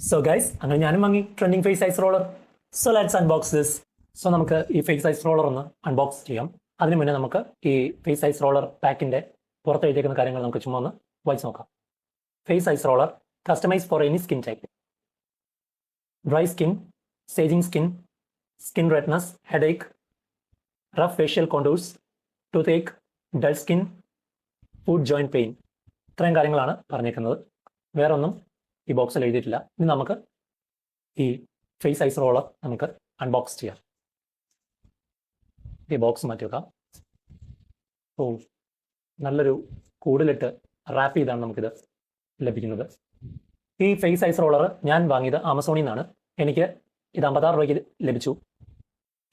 So guys, അങ്ങനെ ഞാനും വാങ്ങി trending face ice roller. So let's unbox this. So നമുക്ക് ഈ ഫേസ് ഐസ് റോളർ ഒന്ന് അൺബോക്സ് ചെയ്യാം. അതിന് മുന്നേ നമുക്ക് ഈ ഫേസ് ഐസ് റോളർ പാക്കിന്റെ പുറത്ത് എഴുതിയിരിക്കുന്ന കാര്യങ്ങൾ നമുക്ക് ചുമ്മാ ഒന്ന് വായിച്ച് നോക്കാം. Face ice roller customise for any skin type. Dry skin, സേജിങ് skin, skin redness, headache, rough facial contours, toothache, dull skin, food joint pain. ഇത്രയും കാര്യങ്ങളാണ് പറഞ്ഞിരിക്കുന്നത്. വേറെ ഒന്നും ഈ ബോക്സിൽ എഴുതിയിട്ടില്ല. ഇനി നമുക്ക് ഈ ഫേസ് ഐസ് റോളർ നമുക്ക് അൺബോക്സ് ചെയ്യാം. ഈ ബോക്സ് മാറ്റി വെക്കാം. ഓ, നല്ലൊരു കൂടിലിട്ട് റാപ്പ് ചെയ്താണ് നമുക്കിത് ലഭിക്കുന്നത്. ഈ ഫേസ് ഐസ് റോളർ ഞാൻ വാങ്ങിയത് ആമസോണിൽ നിന്നാണ്. എനിക്ക് ഇത് 56 രൂപയ്ക്ക് ലഭിച്ചു.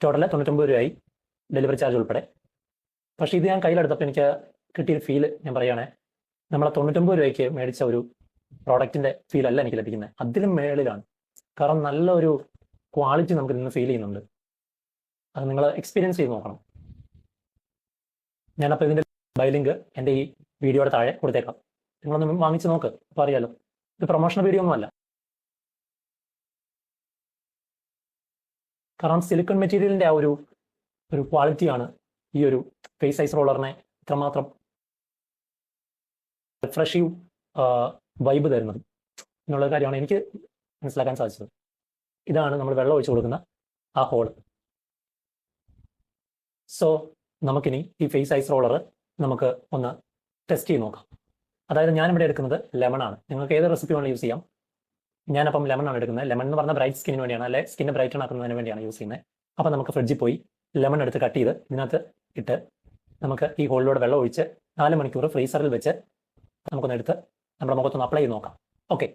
ടോട്ടൽ 99 രൂപയായി, ഡെലിവറി ചാർജ് ഉൾപ്പെടെ. പക്ഷേ ഇത് ഞാൻ കയ്യിലെടുത്തപ്പോൾ എനിക്ക് കിട്ടിയ ഫീല് ഞാൻ പറയുകയാണെ, നമ്മളെ 99 രൂപയ്ക്ക് മേടിച്ച ഒരു പ്രോഡക്റ്റിന്റെ ഫീൽ അല്ല എനിക്ക് ലഭിക്കുന്നത്, അതിലും മേളിലാണ്. കാരണം നല്ലൊരു ക്വാളിറ്റി നമുക്ക് ഇന്ന് ഫീൽ ചെയ്യുന്നുണ്ട്. അത് നിങ്ങൾ എക്സ്പീരിയൻസ് ചെയ്ത് നോക്കണം. ഞാനപ്പോൾ ഇതിന്റെ ബൈ ലിങ്ക് എൻ്റെ ഈ വീഡിയോയുടെ താഴെ കൊടുത്തേക്കാം. നിങ്ങളൊന്ന് വാങ്ങിച്ച് നോക്ക്, അപ്പോൾ അറിയാലോ. ഇത് പ്രൊമോഷണൽ വീഡിയോ ഒന്നും അല്ല. കാരണം സിലിക്കൺ മെറ്റീരിയലിന്റെ ആ ഒരു ക്വാളിറ്റിയാണ് ഈ ഒരു ഫേസ് ഐസ് റോളറിനെ ഇത്രമാത്രം റിഫ്രഷീവ് വൈബ് തരുന്നത് എന്നുള്ള കാര്യമാണ് എനിക്ക് മനസ്സിലാക്കാൻ സാധിച്ചത്. ഇതാണ് നമ്മൾ വെള്ളം ഒഴിച്ചു കൊടുക്കുന്ന ആ ഹോള്. സോ നമുക്കിനി ഈ ഫേസ് ഐസ് റോളർ നമുക്ക് ഒന്ന് ടെസ്റ്റ് ചെയ്ത് നോക്കാം. അതായത് ഞാനിവിടെ എടുക്കുന്നത് ലെമൺ ആണ്. നിങ്ങൾക്ക് ഏത് റെസിപ്പി വേണമെങ്കിലും യൂസ് ചെയ്യാം. ഞാനപ്പം ലെമൺ ആണ് എടുക്കുന്നത്. ലെമൺ എന്ന് പറഞ്ഞാൽ ബ്രൈറ്റ് സ്കിന്നിന് വേണ്ടിയാണ്, അല്ലെ സ്കിന്നെ ബ്രൈറ്റൺ ആക്കുന്നതിന് വേണ്ടിയാണ് യൂസ് ചെയ്യുന്നത്. അപ്പം നമുക്ക് ഫ്രിഡ്ജിൽ പോയി ലെമൺ എടുത്ത് കട്ട് ചെയ്ത് ഇതിനകത്ത് ഇട്ട് നമുക്ക് ഈ ഹോളിലൂടെ വെള്ളം ഒഴിച്ച് 4 മണിക്കൂർ ഫ്രീസറിൽ വെച്ച് നമുക്കൊന്ന് എടുത്ത് നമ്മുടെ മുഖത്തൊന്ന് അപ്ലൈ ചെയ്ത് നോക്കാം. ഓക്കെ,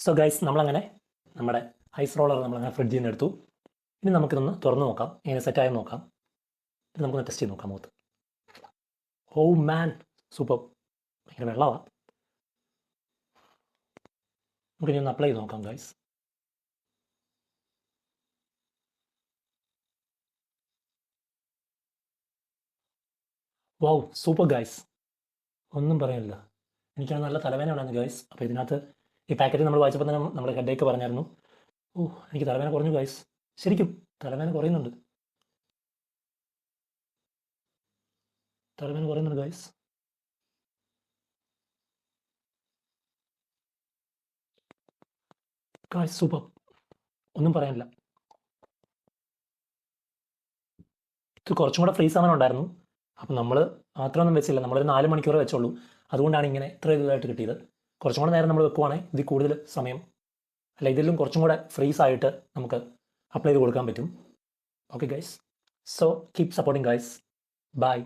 സോ ഗൈസ്, നമ്മളങ്ങനെ നമ്മുടെ ഐസ് റോളർ നമ്മളങ്ങനെ ഫ്രിഡ്ജിൽ നിന്ന് എടുത്തു. ഇനി നമുക്കിതൊന്ന് തുറന്നു നോക്കാം, എങ്ങനെ സെറ്റായി നോക്കാം. ഇത് നമുക്കൊന്ന് ടെസ്റ്റ് ചെയ്ത് നോക്കാം മുഖത്ത്. ഓ മാൻ, സൂപ്പർ. ഭയങ്കര വെള്ളമാണ്. നമുക്കിനി ഒന്ന് അപ്ലൈ ചെയ്ത് നോക്കാം ഗൈസ്. വൗ, സൂപ്പർ ഗൈസ്, ഒന്നും പറയാനില്ല. എനിക്കാണ് നല്ല തലവേദന ഉണ്ടായിരുന്നു ഗൈസ്. അപ്പോൾ ഇതിനകത്ത് ഈ പാക്കറ്റ് നമ്മൾ വായിച്ചപ്പോൾ തന്നെ നമ്മുടെ ഹെഡേക്ക് പറഞ്ഞായിരുന്നു. ഓ, എനിക്ക് തലവേദന കുറഞ്ഞു ഗൈസ്. ശരിക്കും തലവേദന കുറയുന്നുണ്ട്. ഗൈസ്. ഗൈസ് സൂപ്പർ, ഒന്നും പറയാനില്ല. ഇത് കുറച്ചും കൂടെ ഫ്രീസ് ആവാനുണ്ടായിരുന്നു. അപ്പം നമ്മൾ മാത്രമൊന്നും വെച്ചില്ല, നമ്മളൊരു 4 മണിക്കൂർ വെച്ചുള്ളൂ. അതുകൊണ്ടാണ് ഇങ്ങനെ ഇത്ര ഇതായിട്ട് കിട്ടിയത്. കുറച്ചും കൂടെ നേരം നമ്മൾ വെക്കുവാണെങ്കിൽ ഇതിൽ കൂടുതൽ സമയം, അല്ല ഇതിലും കുറച്ചും കൂടെ ഫ്രീസ് ആയിട്ട് നമുക്ക് അപ്ലൈ ചെയ്ത് കൊടുക്കാൻ പറ്റും. Okay guys, so keep supporting guys. By.